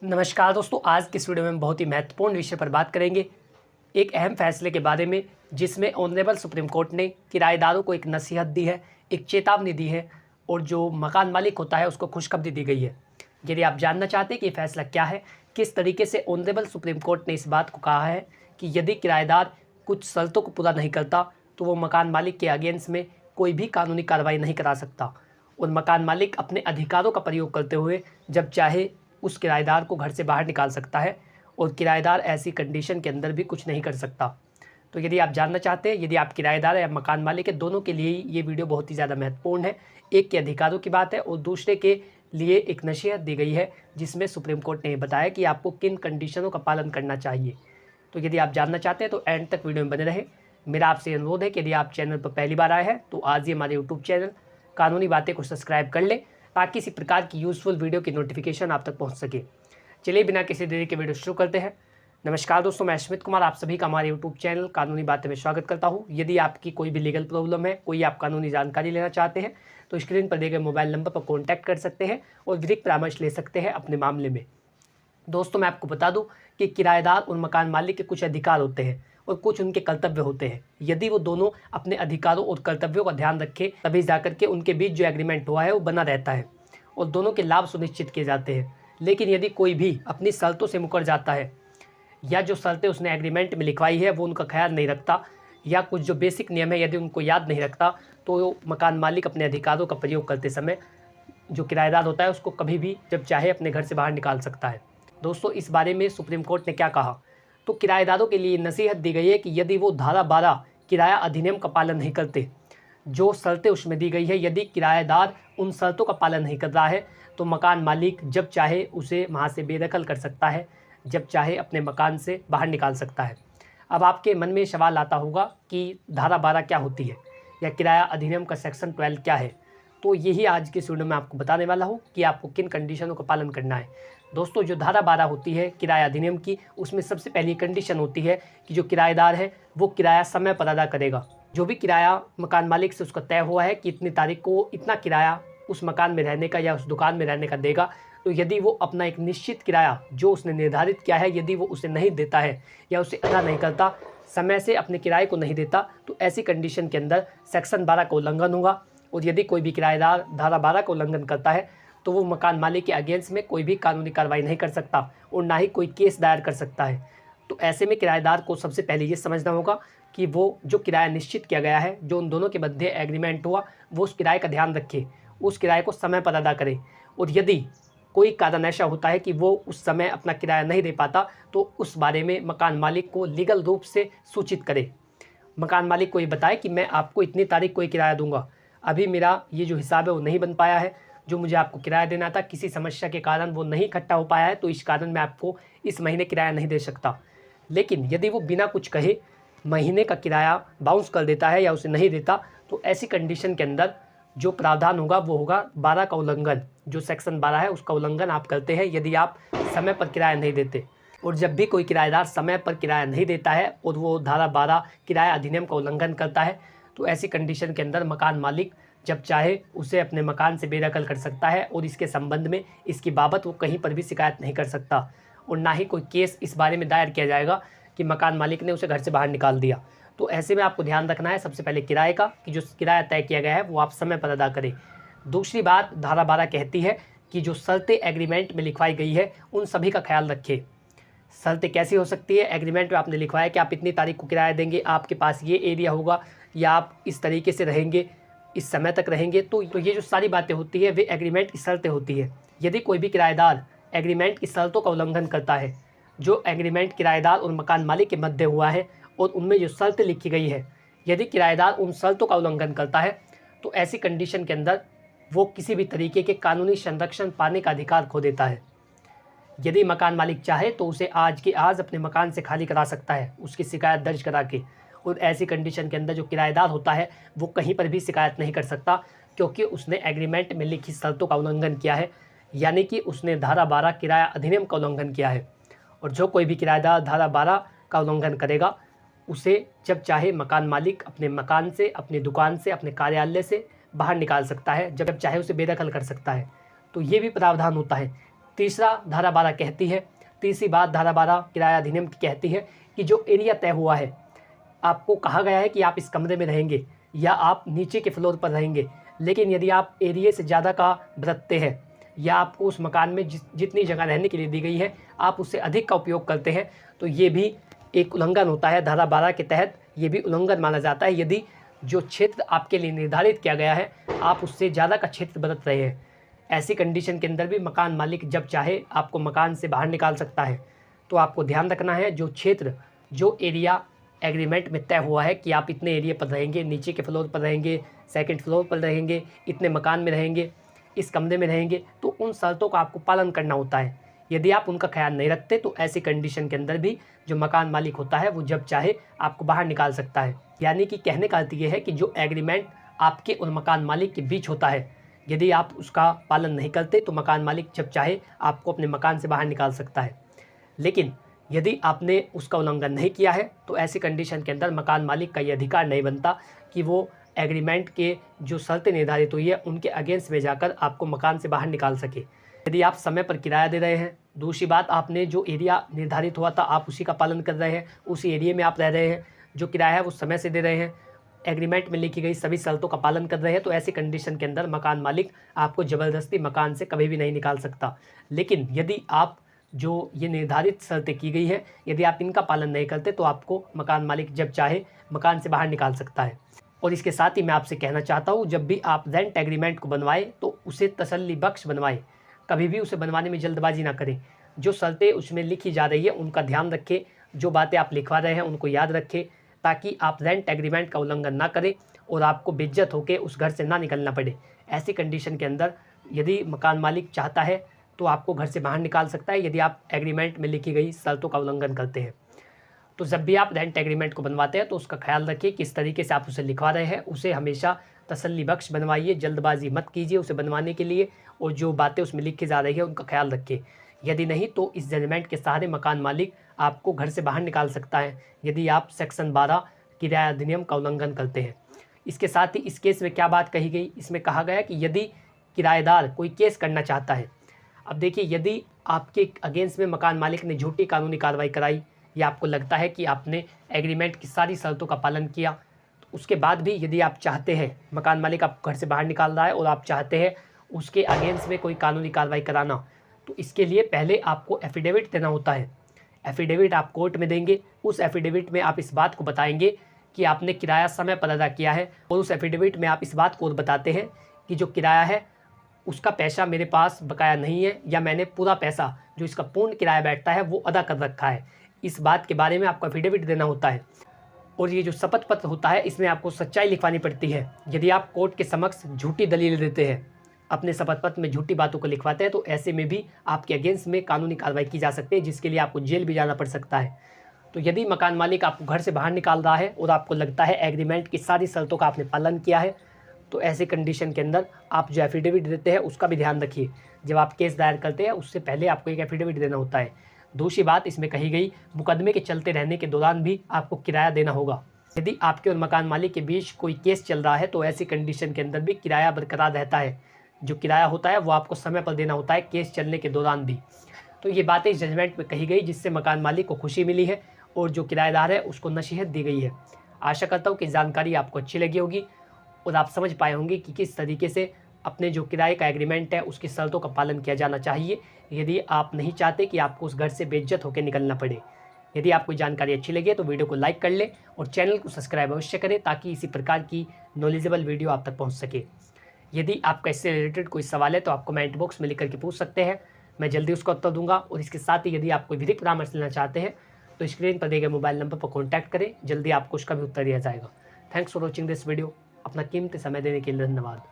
नमस्कार दोस्तों, आज की इस वीडियो में हम बहुत ही महत्वपूर्ण विषय पर बात करेंगे। एक अहम फैसले के बारे में जिसमें ऑनरेबल सुप्रीम कोर्ट ने किराएदारों को एक नसीहत दी है, एक चेतावनी दी है और जो मकान मालिक होता है उसको खुशखबरी दी गई है। यदि आप जानना चाहते हैं कि ये फैसला क्या है, किस तरीके से ऑनरेबल सुप्रीम कोर्ट ने इस बात को कहा है कि यदि किराएदार कुछ शर्तों को पूरा नहीं करता तो वो मकान मालिक के अगेंस्ट में कोई भी कानूनी कार्रवाई नहीं करा सकता और मकान मालिक अपने अधिकारों का प्रयोग करते हुए जब चाहे उस किराएदार को घर से बाहर निकाल सकता है और किराएदार ऐसी कंडीशन के अंदर भी कुछ नहीं कर सकता। तो यदि आप जानना चाहते हैं, यदि आप किराएदार या मकान मालिक है, दोनों के लिए ये वीडियो बहुत ही ज़्यादा महत्वपूर्ण है। एक के अधिकारों की बात है और दूसरे के लिए एक नसीहत दी गई है जिसमें सुप्रीम कोर्ट ने बताया कि आपको किन कंडीशनों का पालन करना चाहिए। तो यदि आप जानना चाहते हैं तो एंड तक वीडियो में बने रहे। मेरा आपसे अनुरोध है कि यदि आप चैनल पर पहली बार आए हैं तो आज ही हमारे यूट्यूब चैनल कानूनी बातें को सब्सक्राइब कर लें ताकि इसी प्रकार की यूज़फुल वीडियो की नोटिफिकेशन आप तक पहुंच सके। चलिए बिना किसी देरी के वीडियो शुरू करते हैं। नमस्कार दोस्तों, मैं स्मित कुमार आप सभी का हमारे यूट्यूब चैनल कानूनी बातें में स्वागत करता हूं। यदि आपकी कोई भी लीगल प्रॉब्लम है, कोई आप कानूनी जानकारी लेना चाहते हैं तो स्क्रीन पर दिए गए मोबाइल नंबर पर कॉन्टैक्ट कर सकते हैं और विधिक परामर्श ले सकते हैं अपने मामले में। दोस्तों, मैं आपको बता दूं कि किराएदार और मकान मालिक के कुछ अधिकार होते हैं और कुछ उनके कर्तव्य होते हैं। यदि वो दोनों अपने अधिकारों और कर्तव्यों का ध्यान रखें तभी जाकर के उनके बीच जो एग्रीमेंट हुआ है वो बना रहता है और दोनों के लाभ सुनिश्चित किए जाते हैं। लेकिन यदि कोई भी अपनी शर्तों से मुकर जाता है या जो शर्तें उसने एग्रीमेंट में लिखवाई है वो उनका ख्याल नहीं रखता या कुछ जो बेसिक नियम है यदि उनको याद नहीं रखता तो मकान मालिक अपने अधिकारों का प्रयोग करते समय जो किराएदार होता है उसको कभी भी जब चाहे अपने घर से बाहर निकाल सकता है। दोस्तों, इस बारे में सुप्रीम कोर्ट ने क्या कहा, तो किराएदारों के लिए नसीहत दी गई है कि यदि वो धारा 12 किराया अधिनियम का पालन नहीं करते, जो शर्तें उसमें दी गई है, यदि किराएदार उन शर्तों का पालन नहीं कर रहा है तो मकान मालिक जब चाहे उसे वहाँ से बेदखल कर सकता है, जब चाहे अपने मकान से बाहर निकाल सकता है। अब आपके मन में सवाल आता होगा कि धारा 12 क्या होती है या किराया अधिनियम का सेक्शन 12 क्या है। तो यही आज की इस वीडियो में आपको बताने वाला हूँ कि आपको किन कंडीशनों का पालन करना है। दोस्तों, जो धारा 12 होती है किराया अधिनियम की, उसमें सबसे पहली कंडीशन होती है कि जो किराएदार है वो किराया समय पर अदा करेगा। जो भी किराया मकान मालिक से उसका तय हुआ है कि इतनी तारीख को इतना किराया उस मकान में रहने का या उस दुकान में रहने का देगा, तो यदि वो अपना एक निश्चित किराया जो उसने निर्धारित किया है यदि वो उसे नहीं देता है या उसे अदा नहीं करता, समय से अपने किराए को नहीं देता, तो ऐसी कंडीशन के अंदर सेक्शन 12 का उल्लंघन होगा। और यदि कोई भी किराएदार धारा 12 का उल्लंघन करता है तो वो मकान मालिक के अगेंस्ट में कोई भी कानूनी कार्रवाई नहीं कर सकता और ना ही कोई केस दायर कर सकता है। तो ऐसे में किराएदार को सबसे पहले ये समझना होगा कि वो जो किराया निश्चित किया गया है, जो उन दोनों के मध्य एग्रीमेंट हुआ, वो उस किराए का ध्यान रखे, उस किराए को समय पर अदा करे। और यदि कोई कारण ऐसा होता है कि वो उस समय अपना किराया नहीं दे पाता तो उस बारे में मकान मालिक को लीगल रूप से सूचित करे। मकान मालिक को ये बताए कि मैं आपको इतनी तारीख को ही किराया दूंगा, अभी मेरा ये जो हिसाब है वो नहीं बन पाया है, जो मुझे आपको किराया देना था किसी समस्या के कारण वो नहीं इकट्ठा हो पाया है, तो इस कारण मैं आपको इस महीने किराया नहीं दे सकता। लेकिन यदि वो बिना कुछ कहे महीने का किराया बाउंस कर देता है या उसे नहीं देता, तो ऐसी कंडीशन के अंदर जो प्रावधान होगा वो होगा 12 का उल्लंघन। जो सेक्शन 12 है उसका उल्लंघन आप करते हैं यदि आप समय पर किराया नहीं देते। और जब भी कोई किराएदार समय पर किराया नहीं देता है और वो धारा 12 किराया अधिनियम का उल्लंघन करता है, तो ऐसी कंडीशन के अंदर मकान मालिक जब चाहे उसे अपने मकान से बेदखल कर सकता है और इसके संबंध में इसकी बाबत वो कहीं पर भी शिकायत नहीं कर सकता और ना ही कोई केस इस बारे में दायर किया जाएगा कि मकान मालिक ने उसे घर से बाहर निकाल दिया। तो ऐसे में आपको ध्यान रखना है सबसे पहले किराए का, कि जो किराया तय किया गया है वो आप समय पर अदा करें। दूसरी बात, धारा 12 कहती है कि जो शर्तें एग्रीमेंट में लिखवाई गई है उन सभी का ख्याल रखें। शर्तें कैसी हो सकती है, एग्रीमेंट में आपने लिखवाया कि आप इतनी तारीख को किराया देंगे, आपके पास ये एरिया होगा या आप इस तरीके से रहेंगे, इस समय तक रहेंगे, तो ये जो सारी बातें होती है वे एग्रीमेंट की शर्तें होती है। यदि कोई भी किराएदार एग्रीमेंट की शर्तों का उल्लंघन करता है, जो एग्रीमेंट किराएदार और मकान मालिक के मध्य हुआ है और उनमें जो शर्तें लिखी गई है, यदि किराएदार उन शर्तों का उल्लंघन करता है तो ऐसी कंडीशन के अंदर वो किसी भी तरीके के कानूनी संरक्षण पाने का अधिकार खो देता है। यदि मकान मालिक चाहे तो उसे आज के आज अपने मकान से खाली करा सकता है, उसकी शिकायत दर्ज करा के। और ऐसी कंडीशन के अंदर जो किराएदार होता है वो कहीं पर भी शिकायत नहीं कर सकता, क्योंकि उसने एग्रीमेंट में लिखी शर्तों का उल्लंघन किया है, यानी कि उसने धारा 12 किराया अधिनियम का उल्लंघन किया है। और जो कोई भी किराएदार धारा 12 का उल्लंघन करेगा उसे जब चाहे मकान मालिक अपने मकान से, अपनी दुकान से, अपने कार्यालय से बाहर निकाल सकता है, जब चाहे उसे बेदखल कर सकता है। तो ये भी प्रावधान होता है। तीसरा धारा 12 कहती है, तीसरी बात धारा 12 किराया अधिनियम की कहती है कि जो एरिया तय हुआ है, आपको कहा गया है कि आप इस कमरे में रहेंगे या आप नीचे के फ्लोर पर रहेंगे, लेकिन यदि आप एरिया से ज़्यादा का बरतते हैं या आपको उस मकान में जितनी जगह रहने के लिए दी गई है आप उससे अधिक का उपयोग करते हैं, तो ये भी एक उल्लंघन होता है। धारा 12 के तहत ये भी उल्लंघन माना जाता है यदि जो क्षेत्र आपके लिए निर्धारित किया गया है आप उससे ज़्यादा का क्षेत्र बरत रहे हैं। ऐसी कंडीशन के अंदर भी मकान मालिक जब चाहे आपको मकान से बाहर निकाल सकता है। तो आपको ध्यान रखना है, जो क्षेत्र, जो एरिया एग्रीमेंट में तय हुआ है कि आप इतने एरिया पर रहेंगे, नीचे के फ्लोर पर रहेंगे, सेकंड फ्लोर पर रहेंगे, इतने मकान में रहेंगे, इस कमरे में रहेंगे, तो उन शर्तों का आपको पालन करना होता है। यदि आप उनका ख्याल नहीं रखते तो ऐसी कंडीशन के अंदर भी जो मकान मालिक होता है वो जब चाहे आपको बाहर निकाल सकता है। यानी कि कहने का अर्थ ये है कि जो एग्रीमेंट आपके और मकान मालिक के बीच होता है, यदि आप उसका पालन नहीं करते तो मकान मालिक जब चाहे आपको अपने मकान से बाहर निकाल सकता है। लेकिन यदि आपने उसका उल्लंघन नहीं किया है तो ऐसी कंडीशन के अंदर मकान मालिक का ये अधिकार नहीं बनता कि वो एग्रीमेंट के जो शर्तें निर्धारित हुई है उनके अगेंस्ट में जाकर आपको मकान से बाहर निकाल सके। यदि आप समय पर किराया दे रहे हैं, दूसरी बात आपने जो एरिया निर्धारित हुआ था आप उसी का पालन कर रहे हैं, उसी एरिया में आप रह रहे हैं, जो किराया है वो समय से दे रहे हैं, एग्रीमेंट में लिखी गई सभी शर्तों का पालन कर रहे हैं, तो ऐसी कंडीशन के अंदर मकान मालिक आपको ज़बरदस्ती मकान से कभी भी नहीं निकाल सकता। लेकिन यदि आप जो ये निर्धारित शर्तें की गई हैं यदि आप इनका पालन नहीं करते तो आपको मकान मालिक जब चाहे मकान से बाहर निकाल सकता है। और इसके साथ ही मैं आपसे कहना चाहता हूँ, जब भी आप रेंट एग्रीमेंट को बनवाएं तो उसे तसल्ली बख्श बनवाएं, कभी भी उसे बनवाने में जल्दबाजी ना करें। जो शर्तें उसमें लिखी जा रही है उनका ध्यान रखें, जो बातें आप लिखवा रहे हैं उनको याद रखें, ताकि आप रेंट एग्रीमेंट का उल्लंघन ना करें और आपको बेइज्जत होकर उस घर से ना निकलना पड़े। ऐसी कंडीशन के अंदर यदि मकान मालिक चाहता है तो आपको घर से बाहर निकाल सकता है यदि आप एग्रीमेंट में लिखी गई शर्तों का उल्लंघन करते हैं। तो जब भी आप रेंट एग्रीमेंट को बनवाते हैं तो उसका ख्याल रखिए किस तरीके से आप उसे लिखवा रहे हैं, उसे हमेशा तसल्ली बख्श बनवाइए, जल्दबाजी मत कीजिए उसे बनवाने के लिए, और जो बातें उसमें लिखी जा रही है उनका ख्याल रखिए। यदि नहीं तो इस जजमेंट के सहारे मकान मालिक आपको घर से बाहर निकाल सकता है यदि आप सेक्शन 12 किराया अधिनियम का उल्लंघन करते हैं। इसके साथ ही इस केस में क्या बात कही गई, इसमें कहा गया कि यदि किराएदार कोई केस करना चाहता है, अब देखिए यदि आपके अगेंस्ट में मकान मालिक ने झूठी कानूनी कार्रवाई कराई या आपको लगता है कि आपने एग्रीमेंट की सारी शर्तों का पालन किया, तो उसके बाद भी यदि आप चाहते हैं, मकान मालिक आपको घर से बाहर निकाल रहा है और आप चाहते हैं उसके अगेंस्ट में कोई कानूनी कार्रवाई कराना, तो इसके लिए पहले आपको एफिडेविट देना होता है। एफिडेविट आप कोर्ट में देंगे, उस एफिडेविट में आप इस बात को बताएंगे कि आपने किराया समय पर अदा किया है, और उस एफिडेविट में आप इस बात को बताते हैं कि जो किराया है उसका पैसा मेरे पास बकाया नहीं है, या मैंने पूरा पैसा जो इसका पूर्ण किराया बैठता है वो अदा कर रखा है। इस बात के बारे में आपको एफिडेविट देना होता है। और ये जो शपथ पत्र होता है इसमें आपको सच्चाई लिखवानी पड़ती है। यदि आप कोर्ट के समक्ष झूठी दलील देते हैं, अपने शपथ पत्र में झूठी बातों को लिखवाते हैं, तो ऐसे में भी आपके अगेंस्ट में कानूनी कार्रवाई की जा सकती है, जिसके लिए आपको जेल भी जाना पड़ सकता है। तो यदि मकान मालिक आपको घर से बाहर निकाल रहा है और आपको लगता है एग्रीमेंट की सारी शर्तों का आपने पालन किया है, तो ऐसे कंडीशन के अंदर आप जो एफिडेविट देते हैं उसका भी ध्यान रखिए। जब आप केस दायर करते हैं उससे पहले आपको एक एफिडेविट देना होता है। दूसरी बात इसमें कही गई, मुकदमे के चलते रहने के दौरान भी आपको किराया देना होगा। यदि आपके और मकान मालिक के बीच कोई केस चल रहा है तो ऐसी कंडीशन के अंदर भी किराया बरकरार रहता है। जो किराया होता है वो आपको समय पर देना होता है केस चलने के दौरान भी। तो ये बातें इस जजमेंट में कही गई जिससे मकान मालिक को खुशी मिली है और जो किराएदार है उसको नसीहत दी गई है। आशा करता हूँ कि जानकारी आपको अच्छी लगी होगी और आप समझ पाए होंगे कि किस तरीके से अपने जो किराए का एग्रीमेंट है उसकी शर्तों का पालन किया जाना चाहिए, यदि आप नहीं चाहते कि आपको उस घर से बेइज्जत होकर निकलना पड़े। यदि आपको जानकारी अच्छी लगी तो वीडियो को लाइक कर लें और चैनल को सब्सक्राइब अवश्य करें ताकि इसी प्रकार की नॉलेजेबल वीडियो आप तक पहुंच सके। यदि आपका इससे रिलेटेड कोई सवाल है तो आप कमेंट बॉक्स में लिख करके पूछ सकते हैं, मैं जल्दी उसका उत्तर दूंगा। और इसके साथ ही यदि आप कोई विधिक परामर्श लेना चाहते हैं तो स्क्रीन पर दिए गए मोबाइल नंबर पर कॉन्टैक्ट करें, जल्दी आपको उसका भी उत्तर दिया जाएगा। Thanks for watching this video. अपना कीमती समय देने के लिए धन्यवाद।